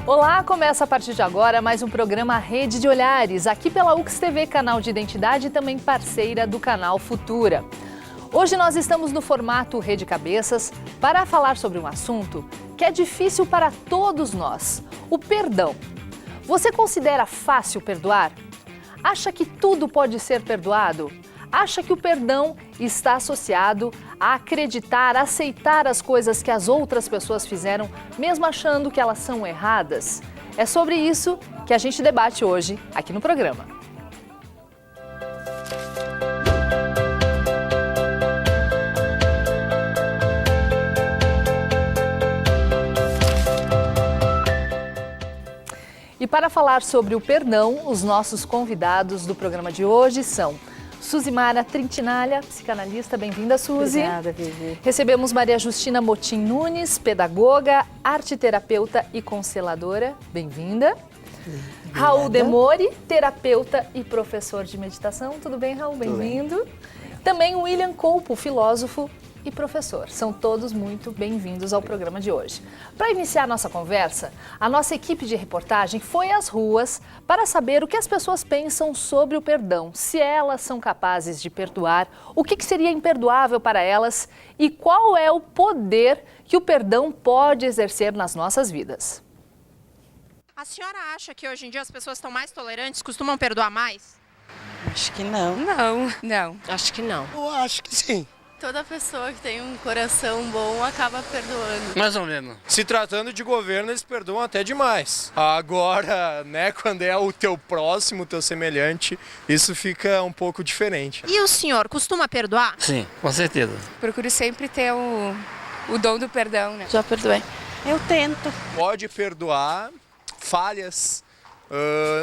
Olá, começa a partir de agora mais um programa Rede de Olhares, aqui pela UX TV, canal de identidade e também parceira do canal Futura. Hoje nós estamos no formato Rede Cabeças para falar sobre um assunto que é difícil para todos nós, o perdão. Você considera fácil perdoar? Acha que tudo pode ser perdoado? Acha que o perdão está associado a acreditar, aceitar as coisas que as outras pessoas fizeram, mesmo achando que elas são erradas? É sobre isso que a gente debate hoje aqui no programa. E para falar sobre o perdão, os nossos convidados do programa de hoje são Suzimara Trintinalha, psicanalista. Bem-vinda, Suzy. Obrigada, Vivi. Recebemos Maria Justina Motim Nunes, pedagoga, arteterapeuta e consteladora. Bem-vinda. Raul Demori, terapeuta e professor de meditação. Tudo bem, Raul? Bem-vindo. Também William Colpo, filósofo e professor. São todos muito bem-vindos ao programa de hoje. Para iniciar nossa conversa, a nossa equipe de reportagem foi às ruas para saber o que as pessoas pensam sobre o perdão, se elas são capazes de perdoar, o que seria imperdoável para elas e qual é o poder que o perdão pode exercer nas nossas vidas. A senhora acha que hoje em dia as pessoas estão mais tolerantes, costumam perdoar mais? Acho que não. Não. Acho que não. Eu acho que sim. Toda pessoa que tem um coração bom acaba perdoando. Mais ou menos. Se tratando de governo, eles perdoam até demais. Agora, né, quando é o teu próximo, o teu semelhante, isso fica um pouco diferente. E o senhor costuma perdoar? Sim, com certeza. Procuro sempre ter o dom do perdão, né? Já perdoei. Eu tento. Pode perdoar falhas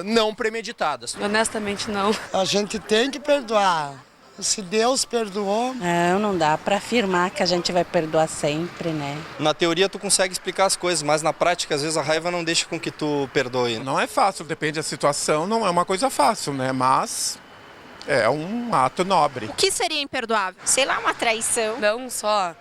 não premeditadas. Honestamente, não. A gente tem que perdoar. Se Deus perdoou... Não dá para afirmar que a gente vai perdoar sempre, né? Na teoria tu consegue explicar as coisas, mas na prática às vezes a raiva não deixa com que tu perdoe. Não é fácil, depende da situação, não é uma coisa fácil, né? Mas é um ato nobre. O que seria imperdoável? Sei lá, uma traição. Não só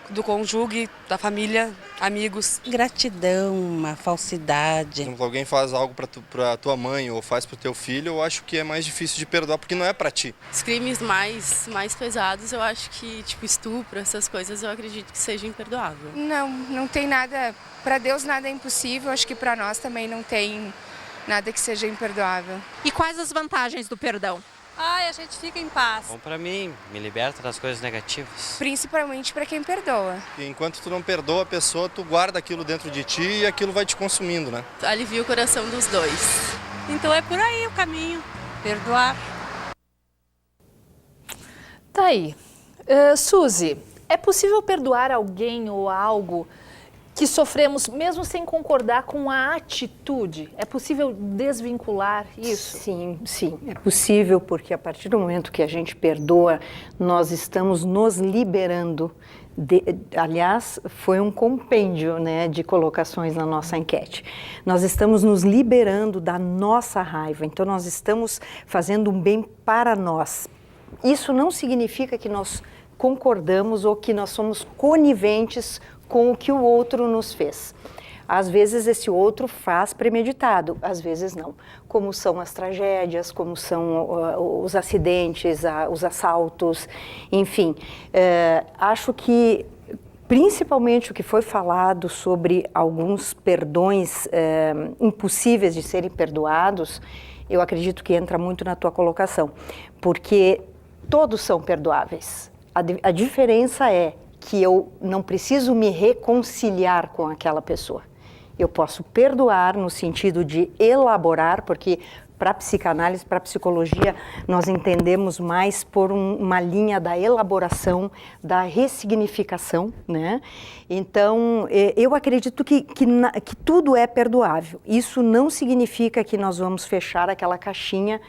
do cônjuge, da família, amigos. Gratidão, uma falsidade. Quando alguém faz algo pra tua mãe ou faz pro teu filho, eu acho que é mais difícil de perdoar porque não é pra ti. Os crimes mais pesados, eu acho que, tipo, estupro, essas coisas, eu acredito que seja imperdoável. Não tem nada, para Deus nada é impossível, acho que para nós também não tem nada que seja imperdoável. E quais as vantagens do perdão? A gente fica em paz. Bom, pra mim, me liberta das coisas negativas. Principalmente para quem perdoa. E enquanto tu não perdoa a pessoa, tu guarda aquilo dentro de ti e aquilo vai te consumindo, né? Alivia o coração dos dois. Então é por aí o caminho. Perdoar. Tá aí. Suzy, é possível perdoar alguém ou algo que sofremos mesmo sem concordar com a atitude? É possível desvincular isso? Sim, é possível, porque a partir do momento que a gente perdoa, nós estamos nos liberando. Aliás, foi um compêndio, né, de colocações na nossa enquete. Nós estamos nos liberando da nossa raiva, então nós estamos fazendo um bem para nós. Isso não significa que nós concordamos ou que nós somos coniventes com o que o outro nos fez. Às vezes esse outro faz premeditado, às vezes não. Como são as tragédias, como são os acidentes, os assaltos, enfim. Acho que principalmente o que foi falado sobre alguns perdões impossíveis de serem perdoados, eu acredito que entra muito na tua colocação, porque todos são perdoáveis. A diferença é que eu não preciso me reconciliar com aquela pessoa. Eu posso perdoar no sentido de elaborar, porque para a psicanálise, para a psicologia, nós entendemos mais por uma linha da elaboração, da ressignificação, né? Então, eu acredito que tudo é perdoável. Isso não significa que nós vamos fechar aquela caixinha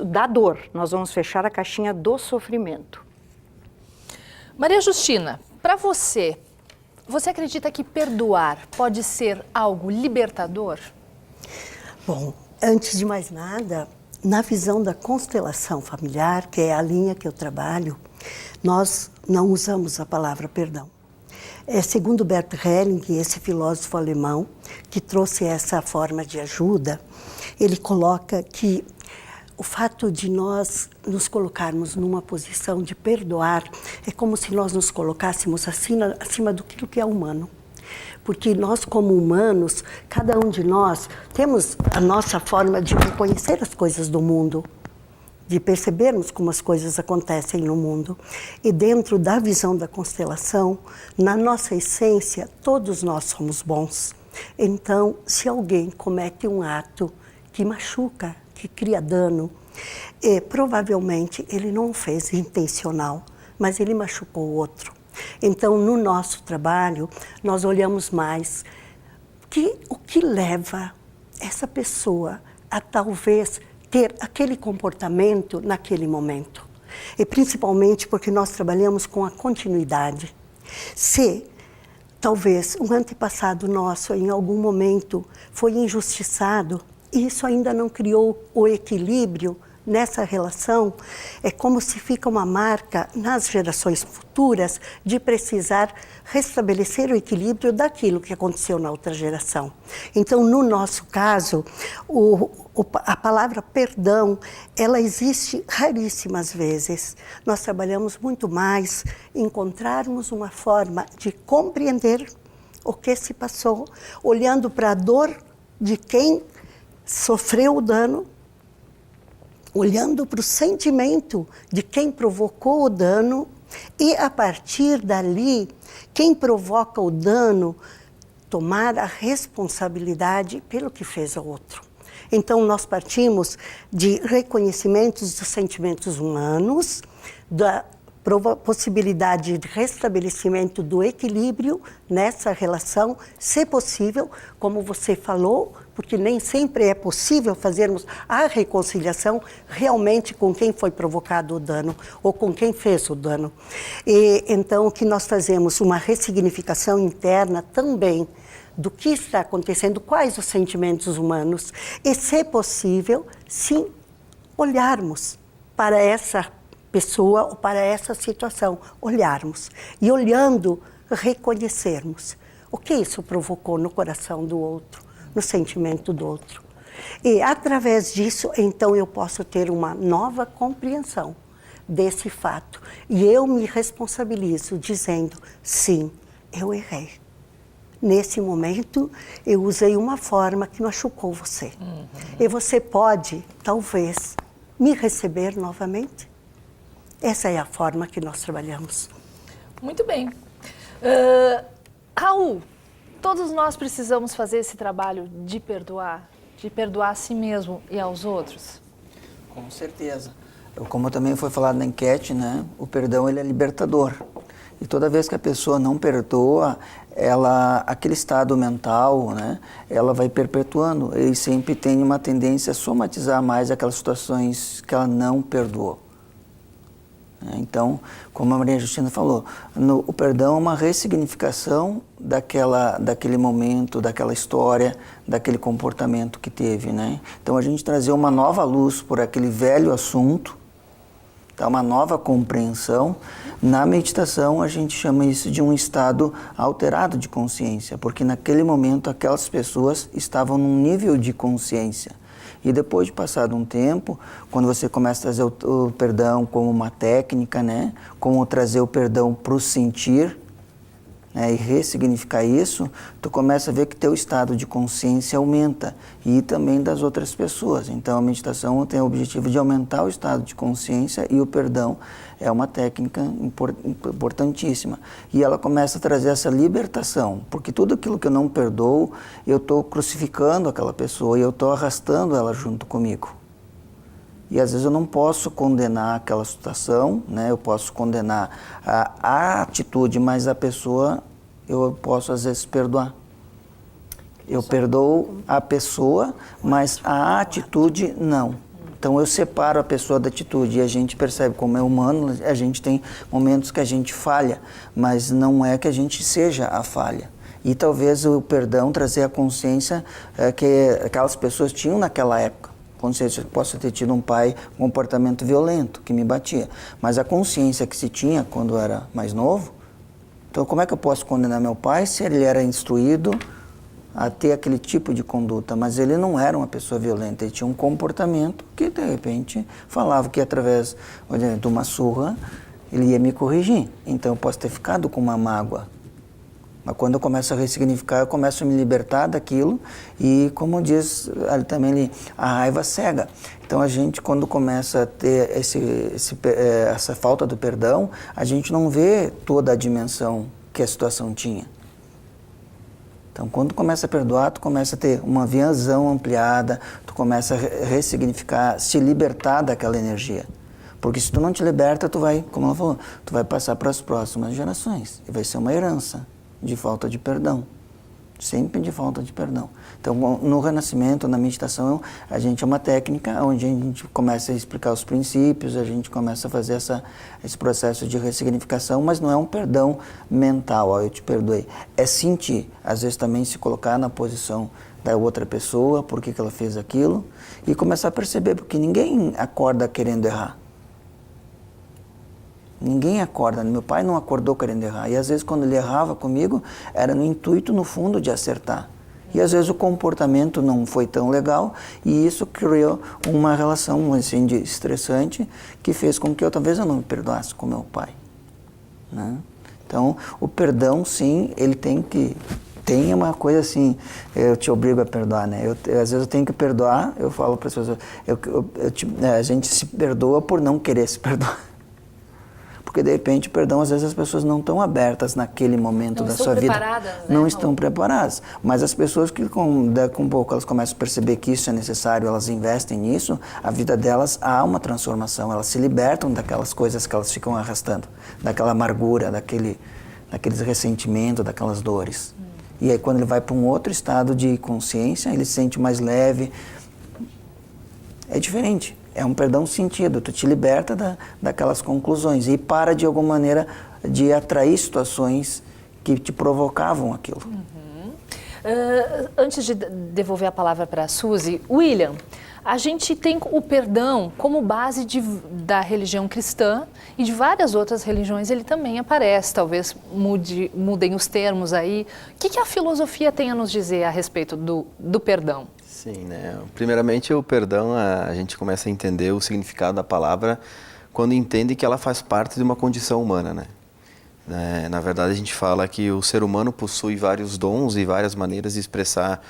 da dor, nós vamos fechar a caixinha do sofrimento. Maria Justina, para você acredita que perdoar pode ser algo libertador? Bom, antes de mais nada, na visão da constelação familiar, que é a linha que eu trabalho, nós não usamos a palavra perdão. Segundo Bert Helling, esse filósofo alemão que trouxe essa forma de ajuda, ele coloca que o fato de nós nos colocarmos numa posição de perdoar é como se nós nos colocássemos acima do que é humano. Porque nós, como humanos, cada um de nós temos a nossa forma de reconhecer as coisas do mundo, de percebermos como as coisas acontecem no mundo. E dentro da visão da constelação, na nossa essência, todos nós somos bons. Então, se alguém comete um ato que machuca, que cria dano, provavelmente ele não fez intencional, mas ele machucou o outro. Então, no nosso trabalho, nós olhamos mais o que leva essa pessoa a talvez ter aquele comportamento naquele momento. E principalmente porque nós trabalhamos com a continuidade. Se talvez um antepassado nosso em algum momento foi injustiçado, e isso ainda não criou o equilíbrio nessa relação, é como se fica uma marca nas gerações futuras de precisar restabelecer o equilíbrio daquilo que aconteceu na outra geração. Então, no nosso caso, a palavra perdão, ela existe raríssimas vezes. Nós trabalhamos muito mais em encontrarmos uma forma de compreender o que se passou, olhando para a dor de quem sofreu o dano, olhando para o sentimento de quem provocou o dano e, a partir dali, quem provoca o dano tomar a responsabilidade pelo que fez ao outro. Então, nós partimos de reconhecimentos dos sentimentos humanos, da possibilidade de restabelecimento do equilíbrio nessa relação, se possível, como você falou, porque nem sempre é possível fazermos a reconciliação realmente com quem foi provocado o dano ou com quem fez o dano. E, então, o que nós fazemos? Uma ressignificação interna também do que está acontecendo, quais os sentimentos humanos, e, se possível, sim, olharmos para essa pessoa ou para essa situação, olharmos e, olhando, reconhecermos o que isso provocou no coração do outro, no sentimento do outro. E, através disso, então, eu posso ter uma nova compreensão desse fato. E eu me responsabilizo dizendo, sim, eu errei. Nesse momento, eu usei uma forma que machucou você. E você pode, talvez, me receber novamente. Essa é a forma que nós trabalhamos. Muito bem. Raul, todos nós precisamos fazer esse trabalho de perdoar a si mesmo e aos outros? Com certeza. Como também foi falado na enquete, né, o perdão ele é libertador. E toda vez que a pessoa não perdoa, aquele estado mental, né, ela vai perpetuando e sempre tem uma tendência a somatizar mais aquelas situações que ela não perdoou. Então, como a Maria Justina falou, o perdão é uma ressignificação daquele momento, daquela história, daquele comportamento que teve, né? Então, a gente trazer uma nova luz por aquele velho assunto, tá? Uma nova compreensão. Na meditação, a gente chama isso de um estado alterado de consciência, porque naquele momento aquelas pessoas estavam num nível de consciência. E depois de passado um tempo, quando você começa a trazer o perdão como uma técnica, né? Como trazer o perdão para o sentir, né? E ressignificar isso, tu começa a ver que teu estado de consciência aumenta e também das outras pessoas. Então a meditação tem o objetivo de aumentar o estado de consciência e o perdão é uma técnica importantíssima. E ela começa a trazer essa libertação, porque tudo aquilo que eu não perdoo, eu estou crucificando aquela pessoa e eu estou arrastando ela junto comigo. E às vezes eu não posso condenar aquela situação, né? Eu posso condenar a atitude, mas a pessoa eu posso às vezes perdoar. Eu perdoo a pessoa, mas a atitude não. Então eu separo a pessoa da atitude e a gente percebe como é humano, a gente tem momentos que a gente falha, mas não é que a gente seja a falha. E talvez o perdão trazer a consciência que aquelas pessoas tinham naquela época. Eu posso ter tido um pai com comportamento violento, que me batia. Mas a consciência que se tinha quando era mais novo, Então, como é que eu posso condenar meu pai se ele era instruído a ter aquele tipo de conduta? Mas ele não era uma pessoa violenta, ele tinha um comportamento que, de repente, falava que através de uma surra ele ia me corrigir. Então, eu posso ter ficado com uma mágoa. Mas quando eu começo a ressignificar, eu começo a me libertar daquilo e, como diz ali também, a raiva cega. Então, a gente, quando começa a ter essa falta do perdão, a gente não vê toda a dimensão que a situação tinha. Então, quando tu começa a perdoar, tu começa a ter uma visão ampliada, tu começa a ressignificar, se libertar daquela energia. Porque se tu não te liberta, tu vai, como ela falou, tu vai passar para as próximas gerações e vai ser uma herança de falta de perdão, sempre de falta de perdão. Então, no renascimento, na meditação, a gente é uma técnica onde a gente começa a explicar os princípios, a gente começa a fazer esse processo de ressignificação, mas não é um perdão mental, ó, eu te perdoei. É sentir, às vezes também se colocar na posição da outra pessoa, por que ela fez aquilo, e começar a perceber, porque ninguém acorda querendo errar. Ninguém acorda, meu pai não acordou querendo errar. E às vezes quando ele errava comigo, era no intuito, no fundo, de acertar. E às vezes o comportamento não foi tão legal e isso criou uma relação assim, estressante que fez com que talvez eu não me perdoasse com meu pai. Né? Então, o perdão, sim, ele tem uma coisa assim, eu te obrigo a perdoar, né? Às vezes eu tenho que perdoar, eu falo para as pessoas, a gente se perdoa por não querer se perdoar. Porque, de repente, perdão, às vezes as pessoas não estão abertas naquele momento da sua vida. Não estão preparadas. Mas as pessoas que, com um pouco, elas começam a perceber que isso é necessário, elas investem nisso, a vida delas há uma transformação. Elas se libertam daquelas coisas que elas ficam arrastando. Daquela amargura, daqueles ressentimentos, daquelas dores. E aí, quando ele vai para um outro estado de consciência, ele se sente mais leve. É diferente. É um perdão sentido, tu te liberta daquelas conclusões e para, de alguma maneira, de atrair situações que te provocavam aquilo. Antes de devolver a palavra para a Suzy, William, a gente tem o perdão como base da religião cristã e de várias outras religiões ele também aparece, talvez mudem os termos aí. O que a filosofia tem a nos dizer a respeito do perdão? Sim, né? Primeiramente, o perdão, a gente começa a entender o significado da palavra quando entende que ela faz parte de uma condição humana, né? Na verdade, a gente fala que o ser humano possui vários dons e várias maneiras de expressar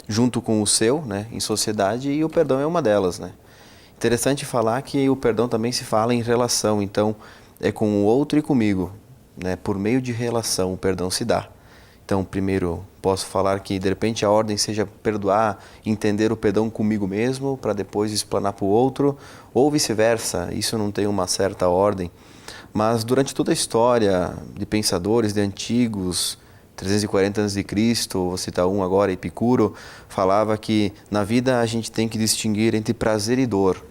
junto com o seu, né, em sociedade, e o perdão é uma delas, né? Interessante falar que o perdão também se fala em relação, então é com o outro e comigo, né? Por meio de relação o perdão se dá. Então, primeiro, posso falar que, de repente, a ordem seja perdoar, entender o perdão comigo mesmo, para depois explanar para o outro, ou vice-versa. Isso não tem uma certa ordem. Mas, durante toda a história de pensadores, de antigos, 340 a.C., vou citar um agora, Epicuro, falava que, na vida, a gente tem que distinguir entre prazer e dor.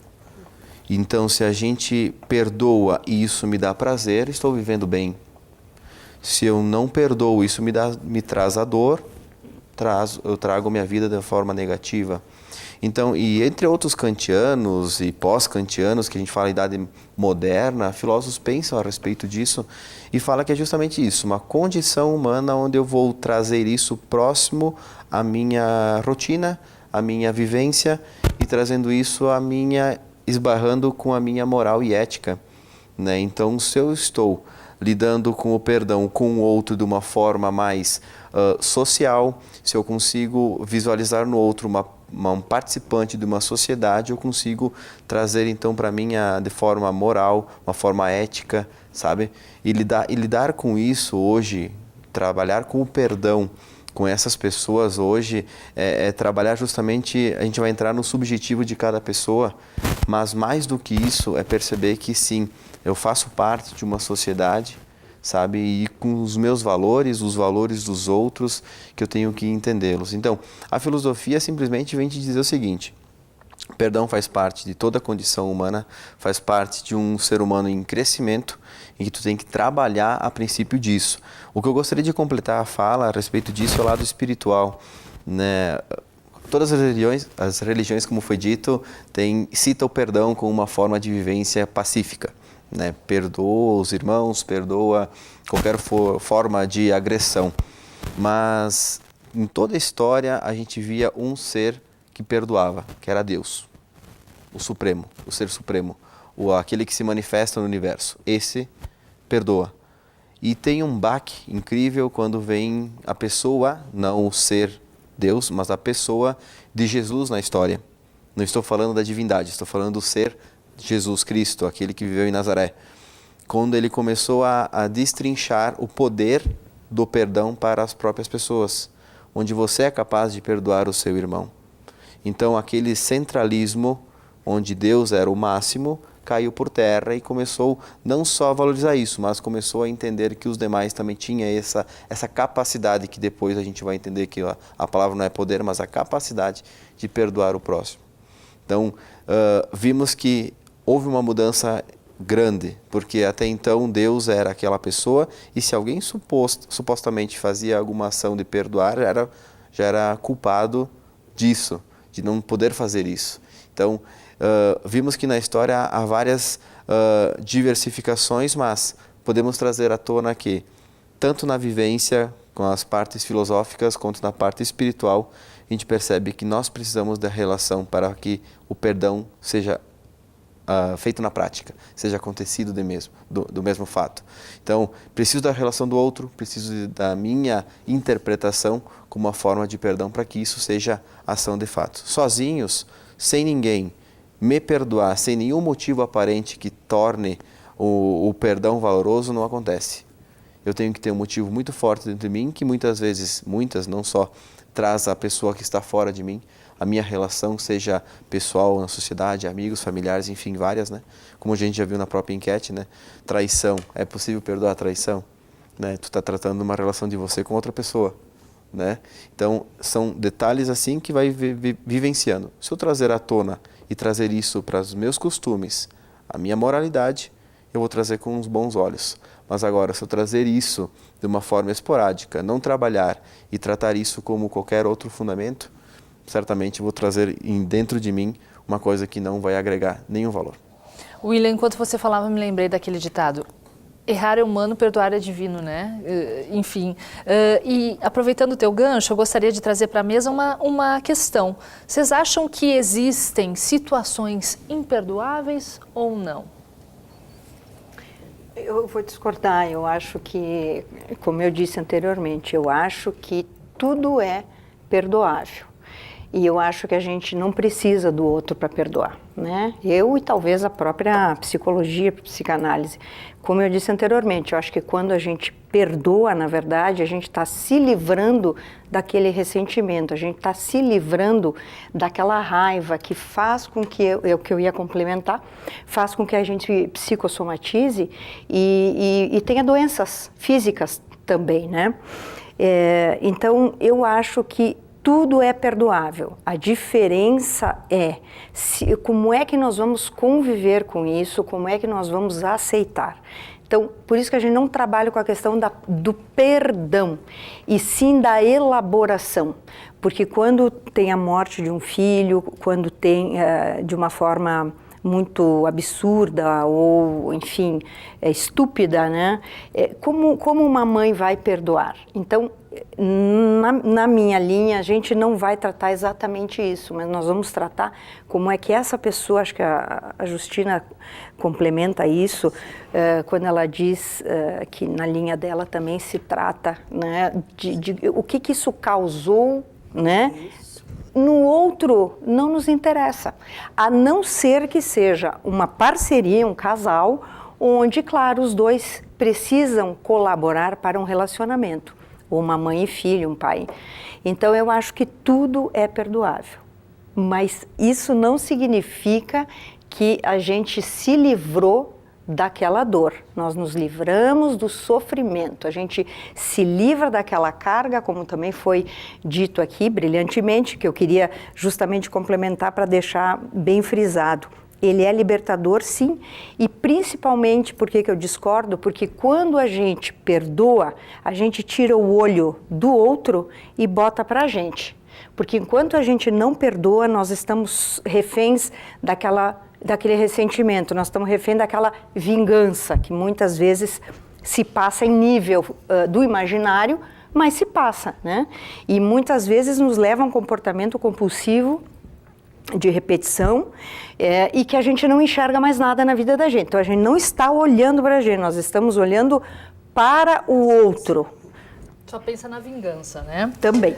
Então, se a gente perdoa e isso me dá prazer, estou vivendo bem. Se eu não perdoo, isso me traz a dor, eu trago minha vida de forma negativa. Então, e entre outros kantianos e pós-kantianos, que a gente fala em idade moderna, filósofos pensam a respeito disso e fala que é justamente isso, uma condição humana onde eu vou trazer isso próximo à minha rotina, à minha vivência e trazendo isso esbarrando com a minha moral e ética, né? Então, se eu estou lidando com o perdão com o outro de uma forma mais social, se eu consigo visualizar no outro um participante de uma sociedade, eu consigo trazer então para mim de forma moral, uma forma ética, sabe? E lidar com isso hoje, trabalhar com o perdão com essas pessoas hoje, é trabalhar justamente, a gente vai entrar no subjetivo de cada pessoa, mas mais do que isso é perceber que sim, eu faço parte de uma sociedade, sabe? E com os meus valores, os valores dos outros, que eu tenho que entendê-los. Então, a filosofia simplesmente vem te dizer o seguinte: perdão faz parte de toda a condição humana, faz parte de um ser humano em crescimento, e que tu tem que trabalhar a princípio disso. O que eu gostaria de completar a fala a respeito disso é o lado espiritual, né? Todas as religiões, como foi dito, citam o perdão como uma forma de vivência pacífica, né? Perdoa os irmãos, perdoa qualquer forma de agressão. Mas em toda a história a gente via um ser que perdoava, que era Deus, o Supremo, o Ser Supremo, aquele que se manifesta no universo. Esse perdoa. E tem um baque incrível quando vem a pessoa, não o ser Deus, mas a pessoa de Jesus na história. Não estou falando da divindade, estou falando do ser Jesus Cristo, aquele que viveu em Nazaré. Quando ele começou a destrinchar o poder do perdão para as próprias pessoas, onde você é capaz de perdoar o seu irmão. Então aquele centralismo, onde Deus era o máximo, caiu por terra e começou não só a valorizar isso, mas começou a entender que os demais também tinham essa capacidade, que depois a gente vai entender que a palavra não é poder, mas a capacidade de perdoar o próximo. Então, vimos que houve uma mudança grande, porque até então Deus era aquela pessoa e se alguém supostamente fazia alguma ação de perdoar, já era culpado disso, de não poder fazer isso. Então, vimos que na história há várias diversificações, mas podemos trazer à tona que, tanto na vivência, com as partes filosóficas, quanto na parte espiritual, a gente percebe que nós precisamos da relação para que o perdão seja feito na prática, seja acontecido do mesmo fato. Então, preciso da relação do outro, preciso da minha interpretação como uma forma de perdão para que isso seja ação de fato. Sozinhos, sem ninguém me perdoar, sem nenhum motivo aparente que torne o perdão valoroso, não acontece. Eu tenho que ter um motivo muito forte dentro de mim, que muitas vezes, não só, traz a pessoa que está fora de mim, a minha relação, seja pessoal, na sociedade, amigos, familiares, enfim, várias, né? Como a gente já viu na própria enquete, né? Traição, é possível perdoar a traição? Né? Tu está tratando uma relação de você com outra pessoa, né? Então, são detalhes assim que vai vivenciando. Se eu trazer à tona e trazer isso para os meus costumes, a minha moralidade, eu vou trazer com uns bons olhos. Mas agora, se eu trazer isso de uma forma esporádica, não trabalhar e tratar isso como qualquer outro fundamento, certamente vou trazer dentro de mim uma coisa que não vai agregar nenhum valor. William, enquanto você falava, me lembrei daquele ditado: errar é humano, perdoar é divino, né? Enfim, e aproveitando o teu gancho, eu gostaria de trazer para a mesa uma questão. Vocês acham que existem situações imperdoáveis ou não? Eu vou discordar. Eu acho que, como eu disse anteriormente, eu acho que tudo é perdoável. E eu acho que a gente não precisa do outro para perdoar, né? Eu e talvez a própria psicologia, psicanálise. Como eu disse anteriormente, eu acho que quando a gente perdoa, na verdade, a gente está se livrando daquele ressentimento, a gente está se livrando daquela raiva que faz com que, que eu ia complementar, faz com que a gente psicossomatize e tenha doenças físicas também, né? Então, eu acho que tudo é perdoável. A diferença é como é que nós vamos conviver com isso, como é que nós vamos aceitar. Então, por isso que a gente não trabalha com a questão do perdão, e sim da elaboração. Porque quando tem a morte de um filho, quando tem de uma forma muito absurda ou, enfim, estúpida, né? Como uma mãe vai perdoar? Então, na minha linha, a gente não vai tratar exatamente isso, mas nós vamos tratar como é que essa pessoa, acho que a Justina complementa isso, quando ela diz que na linha dela também se trata, né, de o que isso causou, né? No outro não nos interessa, a não ser que seja uma parceria, um casal, onde, claro, os dois precisam colaborar para um relacionamento, ou uma mãe e filho, um pai. Então, eu acho que tudo é perdoável, mas isso não significa que a gente se livrou daquela dor. Nós nos livramos do sofrimento, a gente se livra daquela carga, como também foi dito aqui brilhantemente, que eu queria justamente complementar para deixar bem frisado. Ele é libertador, sim, e principalmente, por que eu discordo? Porque quando a gente perdoa, a gente tira o olho do outro e bota para a gente. Porque enquanto a gente não perdoa, nós estamos reféns daquela daquele ressentimento, nós estamos refém daquela vingança que muitas vezes se passa em nível do imaginário, mas se passa, né? E muitas vezes nos leva a um comportamento compulsivo de repetição e que a gente não enxerga mais nada na vida da gente. Então a gente não está olhando para a gente, nós estamos olhando para o outro. Só pensa na vingança, né? Também.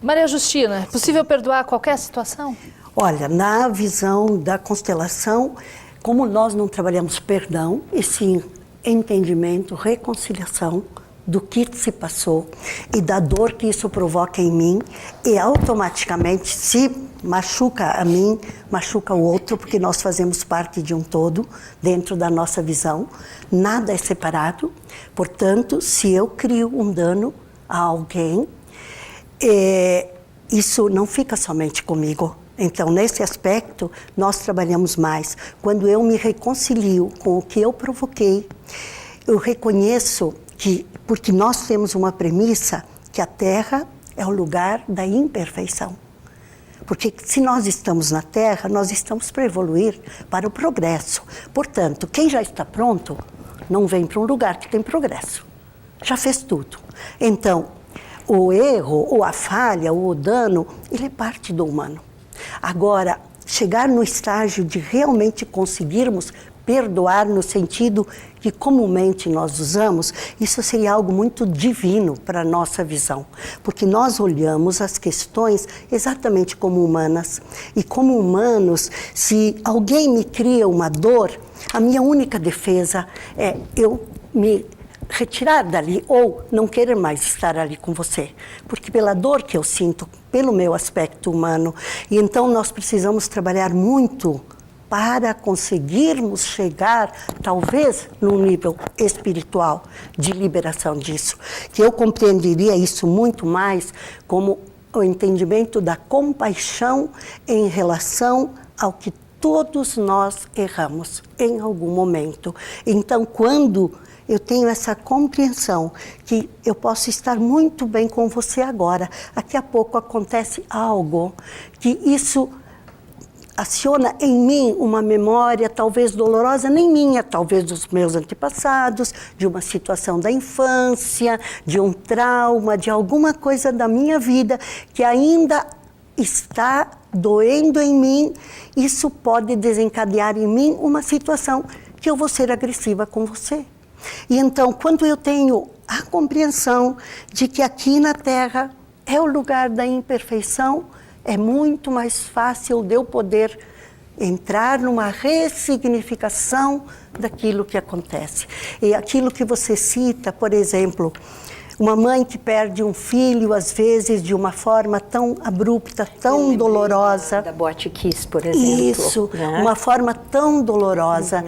Maria Justina, é possível perdoar qualquer situação? Olha, na visão da constelação, como nós não trabalhamos perdão, e sim entendimento, reconciliação do que se passou e da dor que isso provoca em mim, e automaticamente, se machuca a mim, machuca o outro, porque nós fazemos parte de um todo dentro da nossa visão, nada é separado. Portanto, se eu crio um dano a alguém, isso não fica somente comigo. Então, nesse aspecto, nós trabalhamos mais. Quando eu me reconcilio com o que eu provoquei, eu reconheço que, porque nós temos uma premissa, que a Terra é o lugar da imperfeição. Porque se nós estamos na Terra, nós estamos para evoluir, para o progresso. Portanto, quem já está pronto, não vem para um lugar que tem progresso. Já fez tudo. Então, o erro, ou a falha, ou o dano, ele é parte do humano. Agora, chegar no estágio de realmente conseguirmos perdoar no sentido que comumente nós usamos, isso seria algo muito divino para a nossa visão. Porque nós olhamos as questões exatamente como humanas. E como humanos, se alguém me cria uma dor, a minha única defesa é eu me retirar dali ou não querer mais estar ali com você, porque pela dor que eu sinto, pelo meu aspecto humano, e então nós precisamos trabalhar muito para conseguirmos chegar, talvez, num nível espiritual de liberação disso, que eu compreenderia isso muito mais como o entendimento da compaixão em relação ao que todos nós erramos em algum momento. Então, quando eu tenho essa compreensão que eu posso estar muito bem com você agora, daqui a pouco acontece algo que isso aciona em mim uma memória talvez dolorosa, nem minha, talvez dos meus antepassados, de uma situação da infância, de um trauma, de alguma coisa da minha vida que ainda está doendo em mim. Isso pode desencadear em mim uma situação que eu vou ser agressiva com você. E então, quando eu tenho a compreensão de que aqui na Terra é o lugar da imperfeição, é muito mais fácil de eu poder entrar numa ressignificação daquilo que acontece. E aquilo que você cita, por exemplo, uma mãe que perde um filho, às vezes, de uma forma tão abrupta, tão dolorosa. Da Boate Kiss, por exemplo. Isso, né? Uma forma tão dolorosa.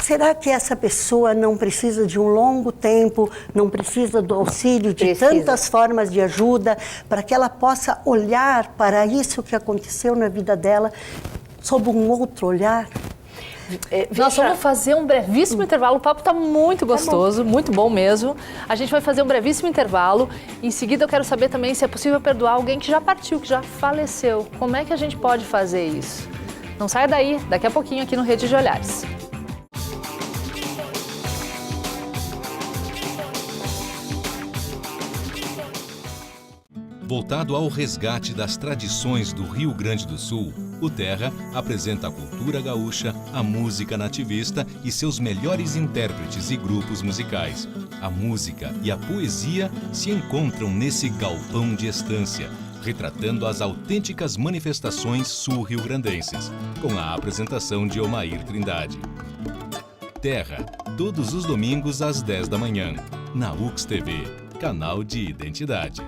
Será que essa pessoa não precisa de um longo tempo, não precisa do auxílio de tantas formas de ajuda, para que ela possa olhar para isso que aconteceu na vida dela sob um outro olhar? Nós vamos fazer um brevíssimo intervalo, o papo está muito gostoso, muito bom mesmo. A gente vai fazer um brevíssimo intervalo, em seguida eu quero saber também se é possível perdoar alguém que já partiu, que já faleceu. Como é que a gente pode fazer isso? Não saia daí, daqui a pouquinho aqui no Rede de Olhares. Voltado ao resgate das tradições do Rio Grande do Sul, o Terra apresenta a cultura gaúcha, a música nativista e seus melhores intérpretes e grupos musicais. A música e a poesia se encontram nesse galpão de estância, retratando as autênticas manifestações sul-riograndenses, com a apresentação de Omair Trindade. Terra, todos os domingos às 10 da manhã, na UX TV, canal de identidade.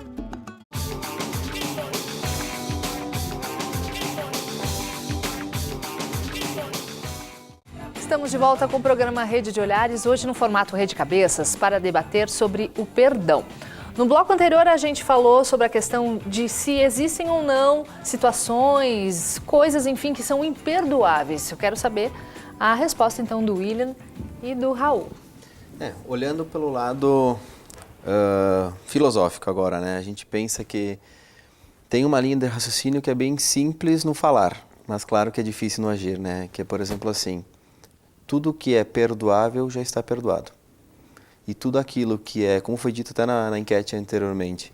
Estamos de volta com o programa Rede de Olhares, hoje no formato Rede Cabeças, para debater sobre o perdão. No bloco anterior a gente falou sobre a questão de se existem ou não situações, coisas, enfim, que são imperdoáveis. Eu quero saber a resposta então do William e do Raul. Olhando pelo lado filosófico agora, né? A gente pensa que tem uma linha de raciocínio que é bem simples no falar, mas claro que é difícil no agir, né? Que é, por exemplo, assim, tudo que é perdoável já está perdoado. E tudo aquilo que é, como foi dito até na enquete anteriormente,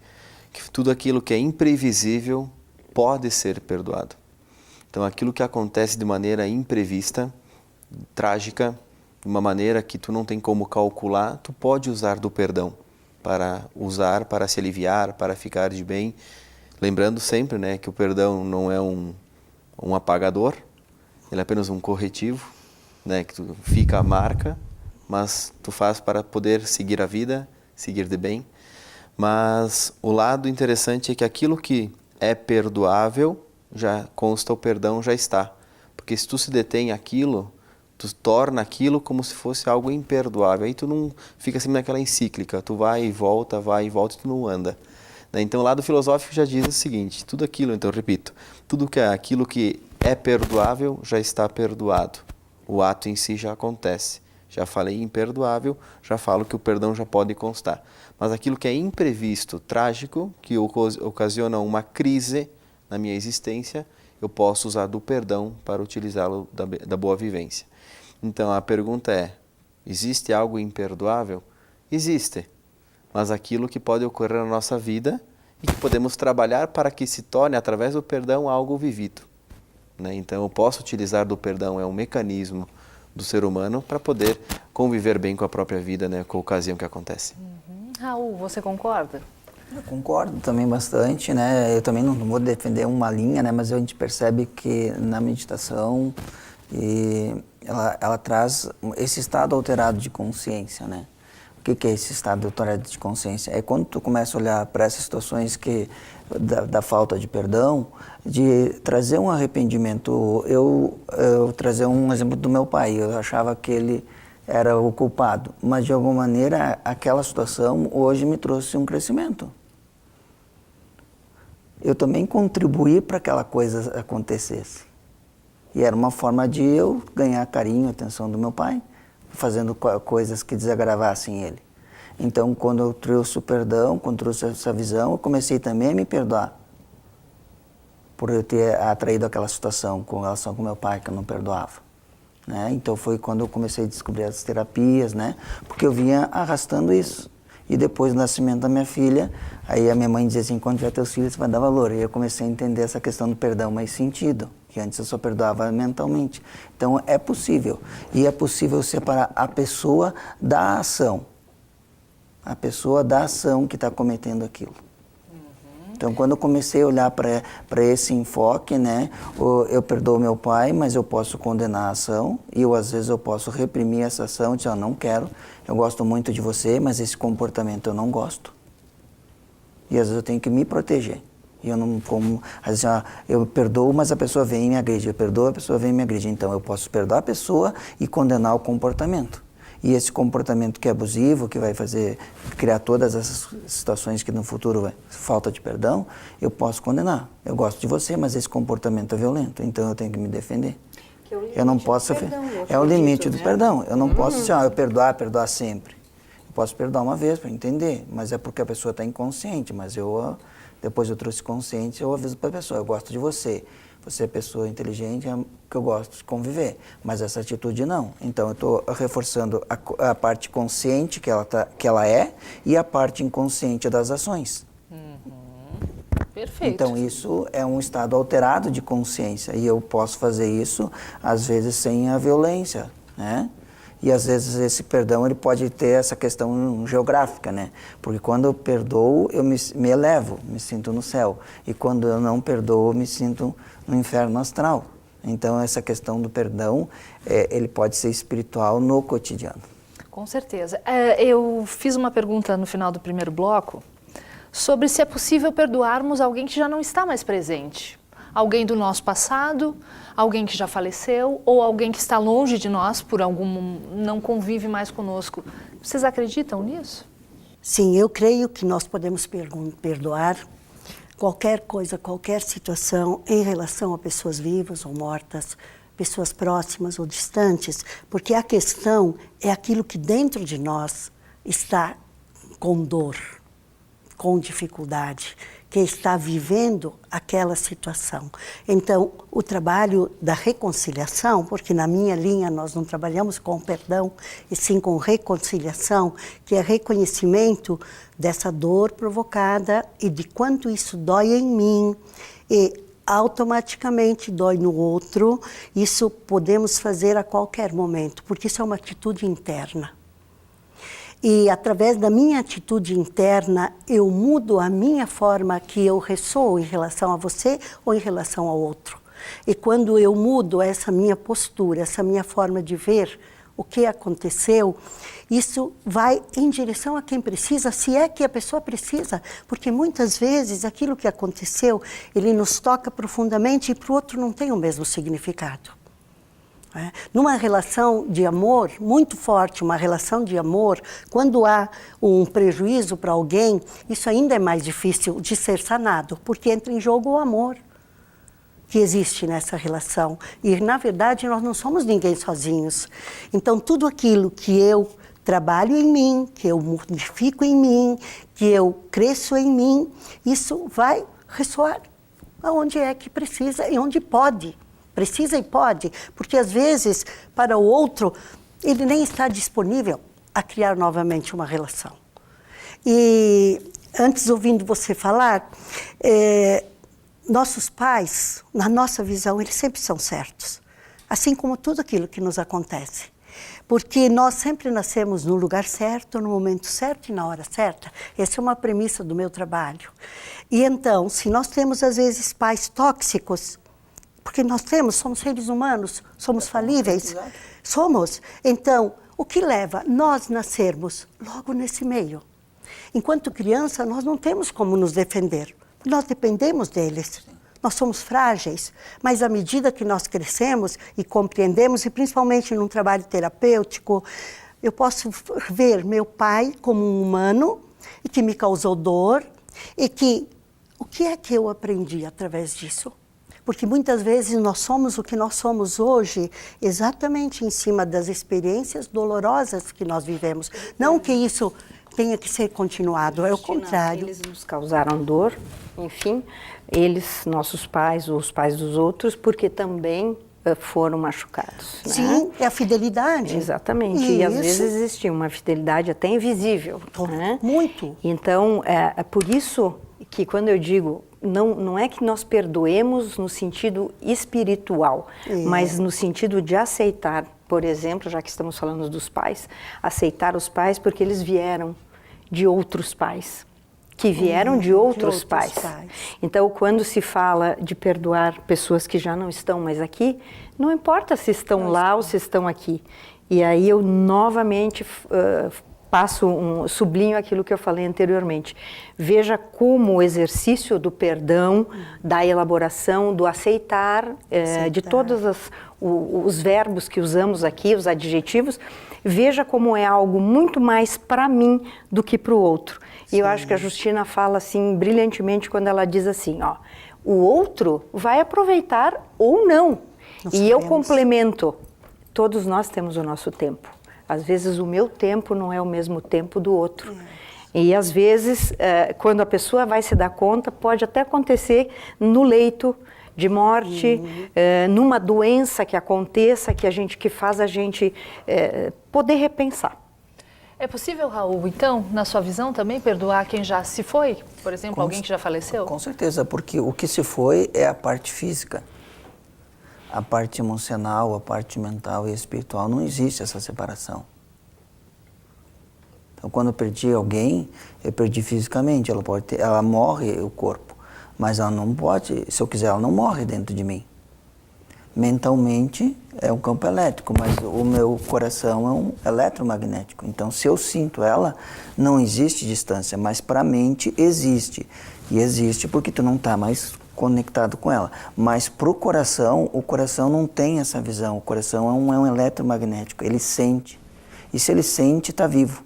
que tudo aquilo que é imprevisível pode ser perdoado. Então, aquilo que acontece de maneira imprevista, trágica, de uma maneira que tu não tem como calcular, tu pode usar do perdão para se aliviar, para ficar de bem. Lembrando sempre, né, que o perdão não é um apagador, ele é apenas um corretivo, né, que tu fica a marca, mas tu faz para poder seguir a vida, seguir de bem. Mas o lado interessante é que aquilo que é perdoável, já consta o perdão, já está. Porque se tu se detém aquilo, tu torna aquilo como se fosse algo imperdoável. Aí tu não fica assim naquela encíclica, tu vai e volta e tu não anda. Então o lado filosófico já diz o seguinte, tudo aquilo, então eu repito, tudo que é aquilo que é perdoável já está perdoado. O ato em si já acontece. Já falei imperdoável, já falo que o perdão já pode constar. Mas aquilo que é imprevisto, trágico, que ocasiona uma crise na minha existência, eu posso usar do perdão para utilizá-lo da boa vivência. Então a pergunta é, existe algo imperdoável? Existe, mas aquilo que pode ocorrer na nossa vida e que podemos trabalhar para que se torne, através do perdão, algo vivido. Então eu posso utilizar do perdão, é um mecanismo do ser humano para poder conviver bem com a própria vida, com a ocasião que acontece. Raul, você concorda? Eu concordo também bastante, né? Eu também não vou defender uma linha, né? Mas a gente percebe que na meditação ela traz esse estado alterado de consciência, né? O que é esse estado alterado de consciência? É quando tu começa a olhar para essas situações da falta de perdão, de trazer um arrependimento. Eu trazer um exemplo do meu pai. Eu achava que ele era o culpado, mas de alguma maneira aquela situação hoje me trouxe um crescimento. Eu também contribuí para aquela coisa acontecesse. E era uma forma de eu ganhar carinho, atenção do meu pai, fazendo coisas que desagravassem ele. Então, quando eu trouxe o perdão, quando trouxe essa visão, eu comecei também a me perdoar por eu ter atraído aquela situação com relação com meu pai, que eu não perdoava. Então foi quando eu comecei a descobrir as terapias, porque eu vinha arrastando isso. E depois do nascimento da minha filha, aí a minha mãe dizia assim, quando tiver teus filhos você vai dar valor. E eu comecei a entender essa questão do perdão mais sentido, que antes eu só perdoava mentalmente. Então é possível. E é possível separar a pessoa da ação. A pessoa da ação que está cometendo aquilo. Então, quando eu comecei a olhar para esse enfoque, eu perdoo meu pai, mas eu posso condenar a ação e às vezes eu posso reprimir essa ação, dizer, não quero, eu gosto muito de você, mas esse comportamento eu não gosto. E às vezes eu tenho que me proteger. E eu não como, às vezes, eu perdoo, mas a pessoa vem e me agride. Eu perdoo, a pessoa vem e me agride. Então, eu posso perdoar a pessoa e condenar o comportamento. E esse comportamento que é abusivo, que vai criar todas essas situações que no futuro falta de perdão, eu posso condenar. Eu gosto de você, mas esse comportamento é violento, então eu tenho que me defender. Eu não posso... É o limite do perdão. Eu não posso dizer, eu perdoar sempre. Eu posso perdoar uma vez para entender, mas é porque a pessoa está inconsciente, mas depois eu trouxe consciente, eu aviso para a pessoa, eu gosto de você. Você é pessoa inteligente, que eu gosto de conviver, mas essa atitude não. Então, eu estou reforçando a parte consciente que ela é e a parte inconsciente das ações. Perfeito. Então, isso é um estado alterado de consciência e eu posso fazer isso, às vezes, sem a violência, E, às vezes, esse perdão ele pode ter essa questão geográfica, Porque quando eu perdoo, eu me elevo, me sinto no céu. E quando eu não perdoo, eu me sinto no inferno astral. Então, essa questão do perdão, ele pode ser espiritual no cotidiano. Com certeza. Eu fiz uma pergunta no final do primeiro bloco sobre se é possível perdoarmos alguém que já não está mais presente. Alguém do nosso passado, alguém que já faleceu ou alguém que está longe de nós, não convive mais conosco. Vocês acreditam nisso? Sim, eu creio que nós podemos perdoar qualquer coisa, qualquer situação em relação a pessoas vivas ou mortas, pessoas próximas ou distantes, porque a questão é aquilo que dentro de nós está com dor, com dificuldade, que está vivendo aquela situação. Então, o trabalho da reconciliação, porque na minha linha nós não trabalhamos com perdão, e sim com reconciliação, que é reconhecimento dessa dor provocada e de quanto isso dói em mim e automaticamente dói no outro. Isso podemos fazer a qualquer momento, porque isso é uma atitude interna. E através da minha atitude interna, eu mudo a minha forma que eu ressoo em relação a você ou em relação ao outro. E quando eu mudo essa minha postura, essa minha forma de ver o que aconteceu, isso vai em direção a quem precisa, se é que a pessoa precisa, porque muitas vezes aquilo que aconteceu, ele nos toca profundamente e para o outro não tem o mesmo significado. Numa relação de amor muito forte, uma relação de amor, quando há um prejuízo para alguém, isso ainda é mais difícil de ser sanado, porque entra em jogo o amor que existe nessa relação. E, na verdade, nós não somos ninguém sozinhos. Então, tudo aquilo que eu trabalho em mim, que eu modifico em mim, que eu cresço em mim, isso vai ressoar aonde é que precisa e onde pode. Precisa e pode, porque às vezes, para o outro, ele nem está disponível a criar novamente uma relação. E antes, ouvindo você falar, nossos pais, na nossa visão, eles sempre são certos. Assim como tudo aquilo que nos acontece. Porque nós sempre nascemos no lugar certo, no momento certo e na hora certa. Essa é uma premissa do meu trabalho. E então, se nós temos às vezes pais tóxicos, porque nós somos seres humanos, somos falíveis, somos. Então, o que leva nós nascermos logo nesse meio? Enquanto criança, nós não temos como nos defender, nós dependemos deles. Nós somos frágeis, mas à medida que nós crescemos e compreendemos, e principalmente num trabalho terapêutico, eu posso ver meu pai como um humano e que me causou dor e que o que é que eu aprendi através disso? Porque muitas vezes nós somos o que nós somos hoje exatamente em cima das experiências dolorosas que nós vivemos. Não que isso tenha que ser continuado, é o contrário. Eles nos causaram dor, enfim, eles, nossos pais, ou os pais dos outros, porque também foram machucados. Sim, é a fidelidade. Exatamente, e às vezes existia uma fidelidade até invisível. Né? Muito. Então, é por isso que quando eu digo, não é que nós perdoemos no sentido espiritual, mas no sentido de aceitar, por exemplo, já que estamos falando dos pais, aceitar os pais porque eles vieram de outros pais, que vieram de outros pais. Então, quando se fala de perdoar pessoas que já não estão mais aqui, não importa se estão lá ou se estão aqui. E aí eu novamente sublinho aquilo que eu falei anteriormente. Veja como o exercício do perdão, da elaboração, do aceitar. De todos os verbos que usamos aqui, os adjetivos, veja como é algo muito mais para mim do que para o outro. Sim. E eu acho que a Justina fala assim brilhantemente quando ela diz assim, ó, o outro vai aproveitar ou não. Eu complemento. Todos nós temos o nosso tempo. Às vezes o meu tempo não é o mesmo tempo do outro. E às vezes, quando a pessoa vai se dar conta, pode até acontecer no leito de morte, numa doença que aconteça, que faz a gente poder repensar. É possível, Raul, então, na sua visão também, perdoar quem já se foi? Por exemplo, alguém que já faleceu? Com certeza, porque o que se foi é a parte física. A parte emocional, a parte mental e espiritual, não existe essa separação. Então, quando eu perdi alguém, eu perdi fisicamente, ela morre o corpo, mas ela não pode, se eu quiser, ela não morre dentro de mim. Mentalmente é um campo elétrico, mas o meu coração é um eletromagnético. Então, se eu sinto ela, não existe distância, mas para a mente existe. E existe porque tu não está mais conectado com ela. Mas para o coração não tem essa visão. O coração é um eletromagnético, ele sente. E se ele sente, está vivo.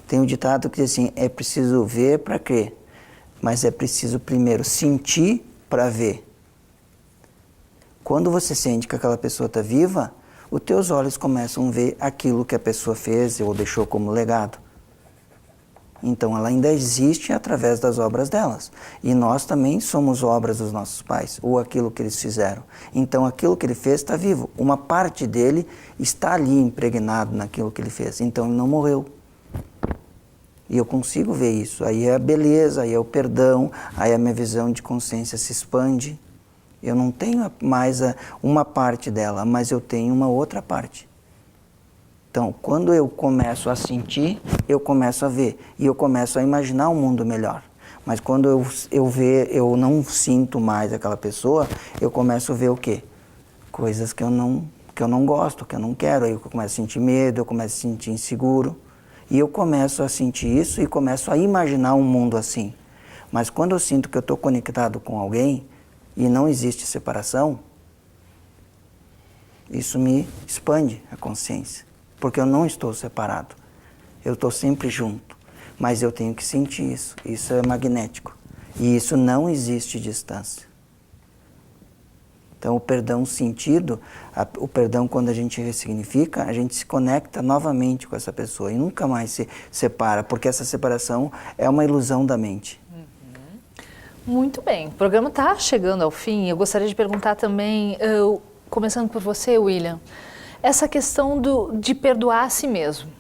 Tem um ditado que diz assim, é preciso ver para crer, mas é preciso primeiro sentir para ver. Quando você sente que aquela pessoa está viva, os teus olhos começam a ver aquilo que a pessoa fez ou deixou como legado. Então ela ainda existe através das obras delas. E nós também somos obras dos nossos pais, ou aquilo que eles fizeram. Então aquilo que ele fez está vivo. Uma parte dele está ali impregnado naquilo que ele fez. Então ele não morreu. E eu consigo ver isso. Aí é a beleza, aí é o perdão, aí a minha visão de consciência se expande. Eu não tenho mais uma parte dela, mas eu tenho uma outra parte. Então, quando eu começo a sentir, eu começo a ver. E eu começo a imaginar um mundo melhor. Mas quando eu não sinto mais aquela pessoa, eu começo a ver o quê? Coisas que eu não gosto, que eu não quero. Aí eu começo a sentir medo, eu começo a sentir inseguro. E eu começo a sentir isso e começo a imaginar um mundo assim. Mas quando eu sinto que eu estou conectado com alguém e não existe separação, isso me expande a consciência. Porque eu não estou separado. Eu estou sempre junto. Mas eu tenho que sentir isso. Isso é magnético. E isso não existe distância. Então, o perdão sentido, o perdão quando a gente ressignifica, a gente se conecta novamente com essa pessoa e nunca mais se separa, porque essa separação é uma ilusão da mente. Muito bem. O programa está chegando ao fim. Eu gostaria de perguntar também, começando por você, William, essa questão de perdoar a si mesmo.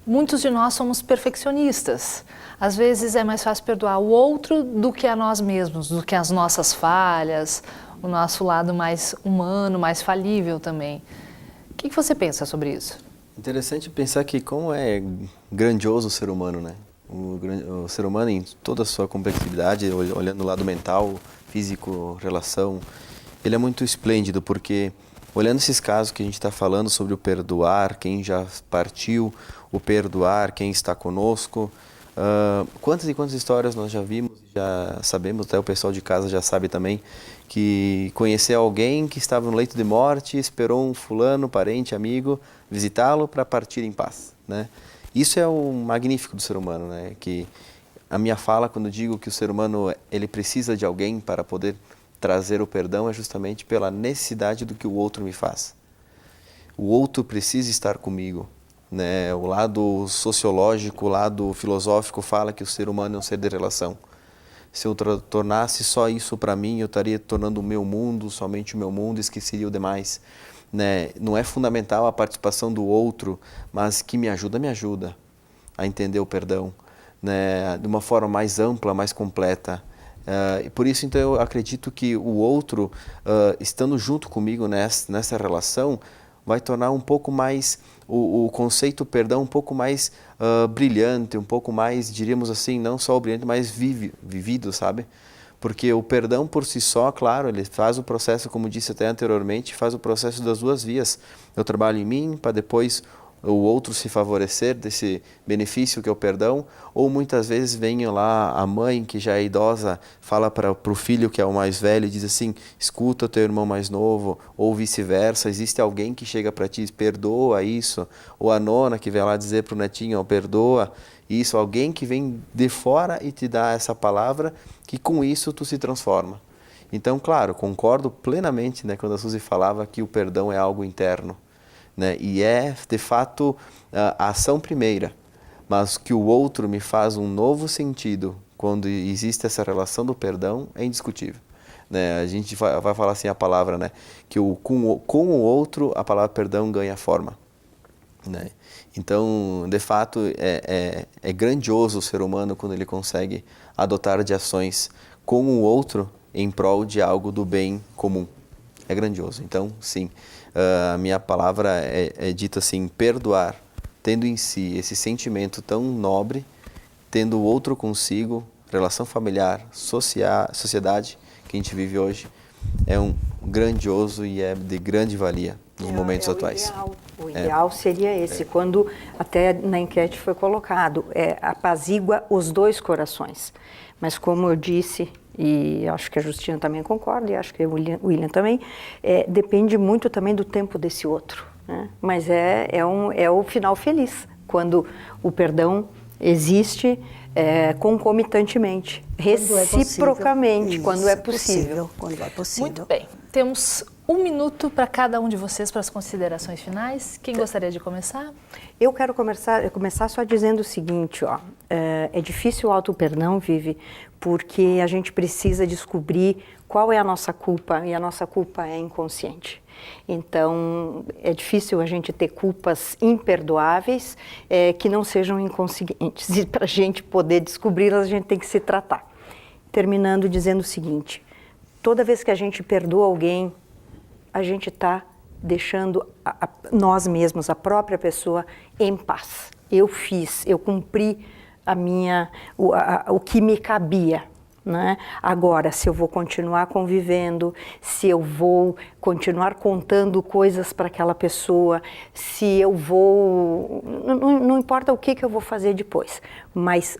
Muitos de nós somos perfeccionistas. Às vezes é mais fácil perdoar o outro do que a nós mesmos, do que as nossas falhas, o nosso lado mais humano, mais falível também. O que você pensa sobre isso? Interessante pensar que como é grandioso o ser humano, né? O ser humano em toda a sua complexidade, olhando o lado mental, físico, relação, ele é muito esplêndido, porque olhando esses casos que a gente está falando sobre o perdoar, quem já partiu, o perdoar, quem está conosco, quantas e quantas histórias nós já vimos, já sabemos, até o pessoal de casa já sabe também, que conhecer alguém que estava no leito de morte, esperou um fulano, parente, amigo, visitá-lo para partir em paz, né? Isso é o magnífico do ser humano, né? Que a minha fala quando digo que o ser humano ele precisa de alguém para poder trazer o perdão é justamente pela necessidade do que o outro me faz. O outro precisa estar comigo, né? O lado sociológico, o lado filosófico fala que o ser humano é um ser de relação. Se eu tornasse só isso para mim, eu estaria tornando o meu mundo, somente o meu mundo, esqueceria o demais. Né? Não é fundamental a participação do outro, mas que me ajuda a entender o perdão, né? De uma forma mais ampla, mais completa. E por isso, então, eu acredito que o outro, estando junto comigo nessa relação, vai tornar um pouco mais o conceito perdão um pouco mais brilhante, um pouco mais, diríamos assim, não só brilhante, mas vivido, sabe? Porque o perdão por si só, claro, ele faz o processo, como disse até anteriormente, faz o processo das duas vias. Eu trabalho em mim para depois o outro se favorecer desse benefício que é o perdão, ou muitas vezes vem lá a mãe que já é idosa, fala para o filho que é o mais velho e diz assim, escuta o teu irmão mais novo, ou vice-versa, existe alguém que chega para ti e perdoa isso, ou a nona que vem lá dizer para o netinho, oh, perdoa isso, alguém que vem de fora e te dá essa palavra, que com isso tu se transforma. Então, claro, concordo plenamente, né, quando a Suzy falava que o perdão é algo interno. Né? E é, de fato, a ação primeira, mas que o outro me faz um novo sentido quando existe essa relação do perdão é indiscutível. Né? A gente vai falar assim a palavra, né? Que com o outro a palavra perdão ganha forma. Né? Então, de fato, é grandioso o ser humano quando ele consegue adotar de ações com o outro em prol de algo do bem comum. É grandioso. Então, sim, a minha palavra é dita assim, perdoar, tendo em si esse sentimento tão nobre, tendo o outro consigo, relação familiar, sociedade que a gente vive hoje, é um grandioso e é de grande valia nos momentos atuais. O ideal seria esse, quando até na enquete foi colocado, apazigua os dois corações. Mas como eu disse, e acho que a Justina também concorda, e acho que o William também, depende muito também do tempo desse outro. Né? Mas é o final feliz, quando o perdão existe concomitantemente, reciprocamente, quando é possível. Quando é possível. Muito bem, temos 1 minuto para cada um de vocês para as considerações finais. Quem gostaria de começar? Eu quero começar só dizendo o seguinte, ó, é difícil o auto-perdão, Vivi, porque a gente precisa descobrir qual é a nossa culpa, e a nossa culpa é inconsciente. Então, é difícil a gente ter culpas imperdoáveis que não sejam inconscientes. E para a gente poder descobri-las, a gente tem que se tratar. Terminando dizendo o seguinte, toda vez que a gente perdoa alguém, a gente está deixando nós mesmos, a própria pessoa, em paz. Eu cumpri o que me cabia. Né? Agora, se eu vou continuar convivendo, se eu vou continuar contando coisas para aquela pessoa, se eu vou... Não importa o que eu vou fazer depois, mas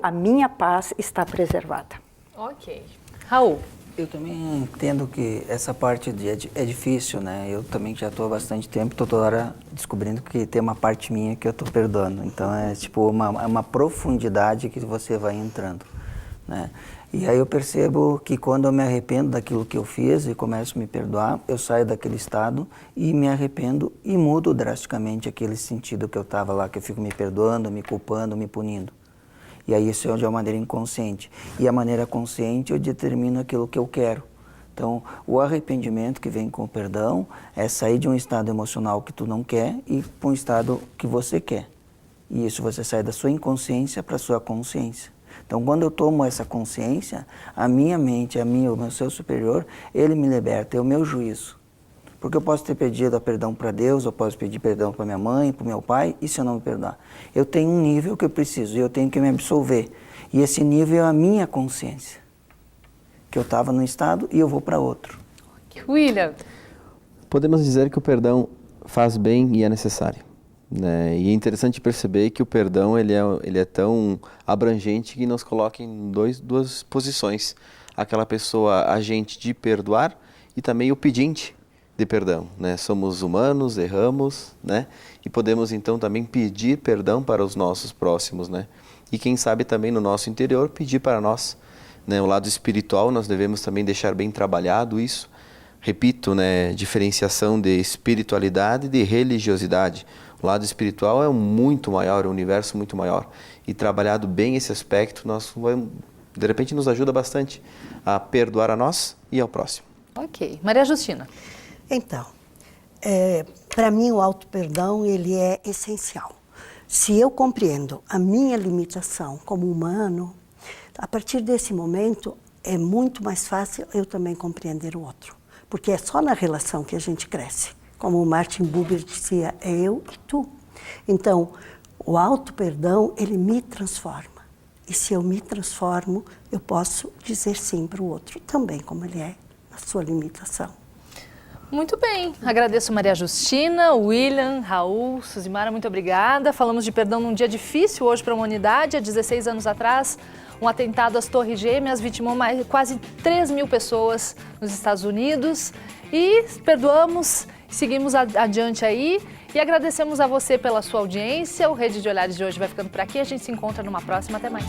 a minha paz está preservada. Ok. Raul? Eu também entendo que essa parte é difícil, né? Eu também já estou há bastante tempo, estou toda hora descobrindo que tem uma parte minha que eu estou perdoando. Então é tipo uma profundidade que você vai entrando, né? E aí eu percebo que quando eu me arrependo daquilo que eu fiz e começo a me perdoar, eu saio daquele estado e me arrependo e mudo drasticamente aquele sentido que eu estava lá, que eu fico me perdoando, me culpando, me punindo. E aí isso é de uma maneira inconsciente. E a maneira consciente eu determino aquilo que eu quero. Então, o arrependimento que vem com o perdão é sair de um estado emocional que tu não quer e para um estado que você quer. E isso você sai da sua inconsciência para a sua consciência. Então, quando eu tomo essa consciência, a minha mente, o meu ser superior, ele me liberta, é o meu juízo. Porque eu posso ter pedido perdão para Deus, eu posso pedir perdão para minha mãe, para o meu pai, e se eu não me perdoar? Eu tenho um nível que eu preciso, e eu tenho que me absolver. E esse nível é a minha consciência. Que eu estava num estado e eu vou para outro. William? Podemos dizer que o perdão faz bem e é necessário. Né? E é interessante perceber que o perdão ele é tão abrangente que nos coloca em duas posições. Aquela pessoa agente de perdoar e também o pedinte de perdão, né? Somos humanos, erramos, né? E podemos então também pedir perdão para os nossos próximos, né? E quem sabe também no nosso interior pedir para nós, né? O lado espiritual nós devemos também deixar bem trabalhado isso. Repito, né? Diferenciação de espiritualidade e de religiosidade. O lado espiritual é muito maior, é um universo muito maior. E trabalhado bem esse aspecto, de repente nos ajuda bastante a perdoar a nós e ao próximo. Ok. Maria Justina? Então, para mim o auto-perdão ele é essencial. Se eu compreendo a minha limitação como humano, a partir desse momento é muito mais fácil eu também compreender o outro. Porque é só na relação que a gente cresce. Como o Martin Buber dizia, é eu e tu. Então, o auto-perdão, ele me transforma. E se eu me transformo, eu posso dizer sim para o outro, também como ele é, na sua limitação. Muito bem, agradeço Maria Justina, William, Raul, Suzimara, muito obrigada. Falamos de perdão num dia difícil hoje para a humanidade. Há 16 anos atrás, um atentado às Torres Gêmeas vitimou quase 3.000 pessoas nos Estados Unidos. E perdoamos, seguimos adiante aí e agradecemos a você pela sua audiência. O Rede de Olhares de hoje vai ficando por aqui. A gente se encontra numa próxima. Até mais.